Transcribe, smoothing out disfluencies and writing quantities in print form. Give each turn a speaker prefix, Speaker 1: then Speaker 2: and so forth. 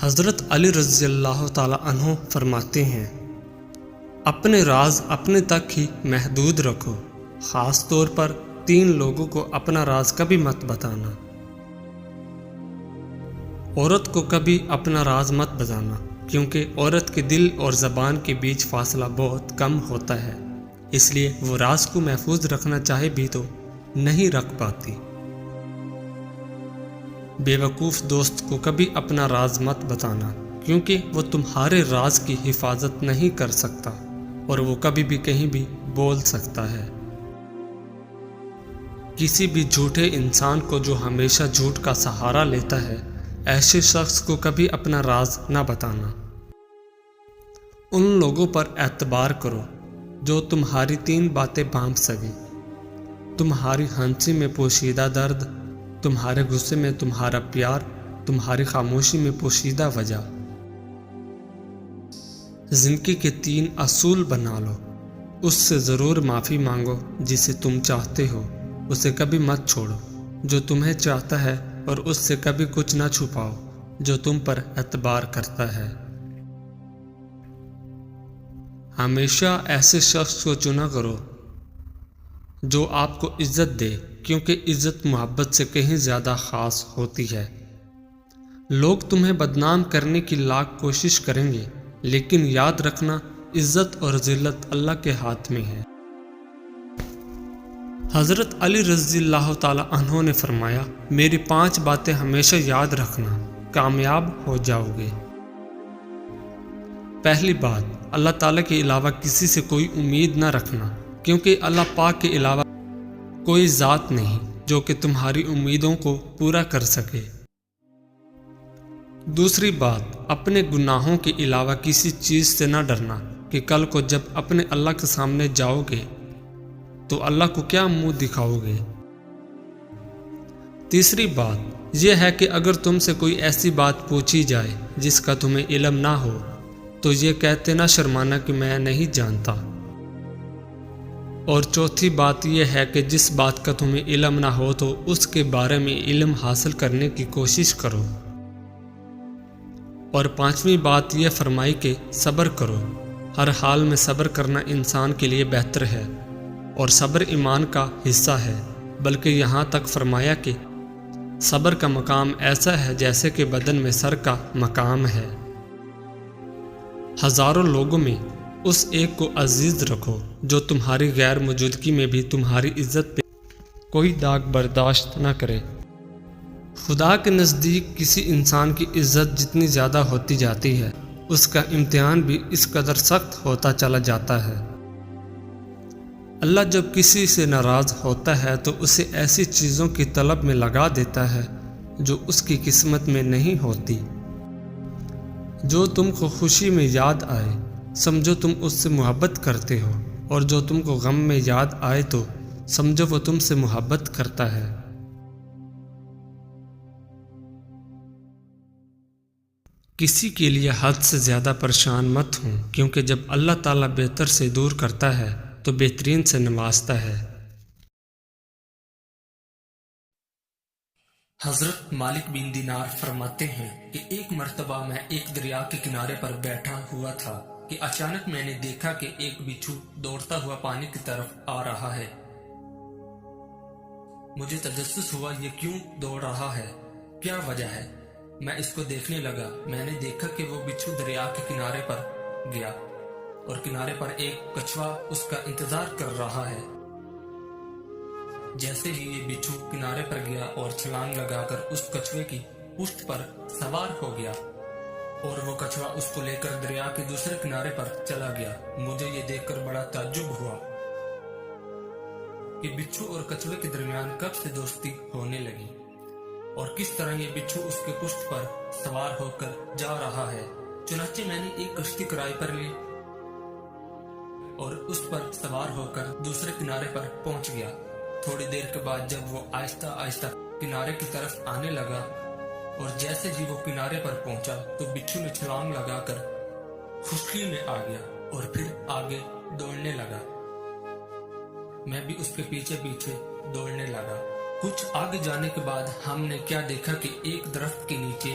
Speaker 1: حضرت علی رضی اللہ تعالی عنہ فرماتے ہیں، اپنے راز اپنے تک ہی محدود رکھو، خاص طور پر 3 لوگوں کو اپنا راز کبھی مت بتانا۔ عورت کو کبھی اپنا راز مت بتانا، کیونکہ عورت کے دل اور زبان کے بیچ فاصلہ بہت کم ہوتا ہے، اس لیے وہ راز کو محفوظ رکھنا چاہے بھی تو نہیں رکھ پاتی۔ بے وقوف دوست کو کبھی اپنا راز مت بتانا، کیونکہ وہ تمہارے راز کی حفاظت نہیں کر سکتا اور وہ کبھی بھی کہیں بھی بول سکتا ہے۔ کسی بھی جھوٹے انسان کو جو ہمیشہ جھوٹ کا سہارا لیتا ہے، ایسے شخص کو کبھی اپنا راز نہ بتانا۔ ان لوگوں پر اعتبار کرو جو تمہاری 3 باتیں بانپ سکیں، تمہاری ہنسی میں پوشیدہ درد، تمہارے غصے میں تمہارا پیار، تمہاری خاموشی میں پوشیدہ وجہ۔ زندگی کے 3 اصول بنا لو۔ اس سے ضرور معافی مانگو جسے تم چاہتے ہو، اسے کبھی مت چھوڑو جو تمہیں چاہتا ہے، اور اس سے کبھی کچھ نہ چھپاؤ جو تم پر اعتبار کرتا ہے۔ ہمیشہ ایسے شخص کو چنا کرو جو آپ کو عزت دے، کیونکہ عزت محبت سے کہیں زیادہ خاص ہوتی ہے۔ لوگ تمہیں بدنام کرنے کی لاکھ کوشش کریں گے، لیکن یاد رکھنا عزت اور ذلت اللہ کے ہاتھ میں ہے۔ حضرت علی رضی اللہ تعالی عنہ نے فرمایا، میری 5 باتیں ہمیشہ یاد رکھنا، کامیاب ہو جاؤ گے۔ پہلی بات، اللہ تعالیٰ کے علاوہ کسی سے کوئی امید نہ رکھنا، کیونکہ اللہ پاک کے علاوہ کوئی ذات نہیں جو کہ تمہاری امیدوں کو پورا کر سکے۔ دوسری بات، اپنے گناہوں کے علاوہ کسی چیز سے نہ ڈرنا کہ کل کو جب اپنے اللہ کے سامنے جاؤ گے تو اللہ کو کیا منہ دکھاؤ گے۔ تیسری بات یہ ہے کہ اگر تم سے کوئی ایسی بات پوچھی جائے جس کا تمہیں علم نہ ہو تو یہ کہتے نہ شرمانا کہ میں نہیں جانتا۔ اور چوتھی بات یہ ہے کہ جس بات کا تمہیں علم نہ ہو تو اس کے بارے میں علم حاصل کرنے کی کوشش کرو۔ اور 5ویں بات یہ فرمائی کہ صبر کرو، ہر حال میں صبر کرنا انسان کے لیے بہتر ہے، اور صبر ایمان کا حصہ ہے، بلکہ یہاں تک فرمایا کہ صبر کا مقام ایسا ہے جیسے کہ بدن میں سر کا مقام ہے۔ ہزاروں لوگوں میں اس ایک کو عزیز رکھو جو تمہاری غیر موجودگی میں بھی تمہاری عزت پہ کوئی داغ برداشت نہ کرے۔ خدا کے نزدیک کسی انسان کی عزت جتنی زیادہ ہوتی جاتی ہے، اس کا امتحان بھی اس قدر سخت ہوتا چلا جاتا ہے۔ اللہ جب کسی سے ناراض ہوتا ہے تو اسے ایسی چیزوں کی طلب میں لگا دیتا ہے جو اس کی قسمت میں نہیں ہوتی۔ جو تم کو خوشی میں یاد آئے سمجھو تم اس سے محبت کرتے ہو، اور جو تم کو غم میں یاد آئے تو سمجھو وہ تم سے محبت کرتا ہے۔ کسی کے لیے حد سے زیادہ پریشان مت ہوں، کیونکہ جب اللہ تعالیٰ بہتر سے دور کرتا ہے تو بہترین سے نوازتا ہے۔ حضرت مالک بن دینار فرماتے ہیں کہ ایک مرتبہ میں ایک دریا کے کنارے پر بیٹھا ہوا تھا کہ اچانک میں نے دیکھا کہ ایک بچھو دوڑتا ہوا پانی کی طرف آ رہا ہے۔ مجھے تجسس ہوا یہ کیوں دوڑ رہا ہے، کیا وجہ ہے۔ میں اس کو دیکھنے لگا، میں نے دیکھا کہ وہ بچھو دریا کے کنارے پر گیا اور کنارے پر ایک کچھوا اس کا انتظار کر رہا ہے۔ جیسے ہی یہ بچھو کنارے پر گیا اور چھلانگ لگا کر اس کچھوے کی پشت پر سوار ہو گیا، اور وہ کچھوا اس کو لے کر دریا کے دوسرے کنارے پر چلا گیا۔ مجھے یہ دیکھ کر بڑا تعجب ہوا کہ بچھو اور کچھوے کے درمیان کب سے دوستی ہونے لگی، اور کس طرح یہ بچھو اس کے پشت پر سوار ہو کر جا رہا ہے۔ چنانچہ میں نے ایک کشتی کرائے پر لی اور اس پر سوار ہو کر دوسرے کنارے پر پہنچ گیا۔ تھوڑی دیر کے بعد جب وہ آہستہ آہستہ کنارے کی طرف آنے لگا، اور جیسے ہی وہ کنارے پر پہنچا تو بچھو نے چھلانگ لگا کر خشکی میں آ گیا اور پھر آگے دوڑنے لگا۔ میں بھی اس کے پیچھے پیچھے دوڑنے لگا۔ کچھ آگے جانے کے بعد ہم نے کیا دیکھا کہ ایک درخت کے نیچے